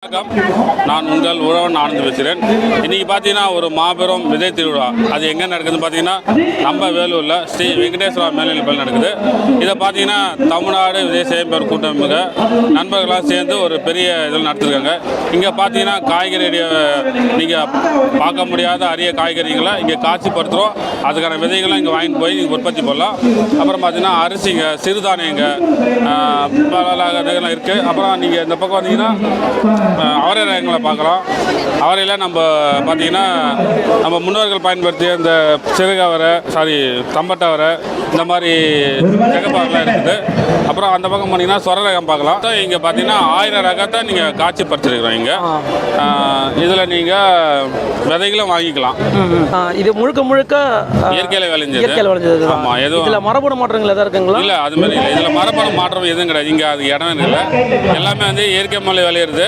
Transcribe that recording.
வணக்கம், நான் உங்கள் உழவன் ஆனந்த் பேசுகிறேன். இன்றைக்கி பார்த்தீங்கன்னா ஒரு மாபெரும் விதை திருவிழா. அது எங்கே நடக்குதுன்னு பார்த்தீங்கன்னா நம்ம வேலூரில் ஸ்ரீ வெங்கடேஸ்வரா மேல்நிலைப்பள்ளி நடக்குது. இதை பார்த்தீங்கன்னா தமிழ்நாடு விதை சேமிப்பர் கூட்டமைப்பு நண்பர்களாக சேர்ந்து ஒரு பெரிய இதில் நடத்திருக்காங்க. இங்கே பார்த்தீங்கன்னா காய்கறி நீங்கள் பார்க்க முடியாத அரிய காய்கறிகளை இங்கே காட்சிப்படுத்துகிறோம். அதுக்கான விதைகளை இங்கே வாங்கிட்டு போய் நீங்கள் உற்பத்தி பண்ணலாம். அப்புறம் பார்த்தீங்கன்னா அரிசிங்க, சிறுதானியங்க பல இதெல்லாம் இருக்குது. அப்புறம் நீங்கள் இந்த பக்கம் வந்தீங்கன்னா அவரை ரகங்களை பார்க்கலாம். அவரையில் நம்ம பார்த்தீங்கன்னா நம்ம முன்னோர்கள் பயன்படுத்திய இந்த சிறுகவரை தம்பட்டவரை இந்த மாதிரி ரகப்பாகலாம் இருக்குது. அப்புறம் அந்த பக்கம் போனீங்கன்னா சொர ரகம் பார்க்கலாம். இங்கே பார்த்தீங்கன்னா 1000 ரகத்தை நீங்கள் காட்சிப்படுத்திருக்கிறோம். இங்கே இதில் நீங்கள் விதைகளும் வாங்கிக்கலாம். இது முழுக்க முழுக்க இயற்கையில் விளைஞ்சது. ஆமாம், எதுவும் இதில் மரபணு மாற்றங்கள் எதாவது இருக்குங்களா? இல்லை, அது மாதிரி இல்லை. இதில் மரபணு மாற்றம் எதுவும் கிடையாது. இங்கே அது இடம் இல்லை. எல்லாமே வந்து இயற்கை முறையில் விளையிறது.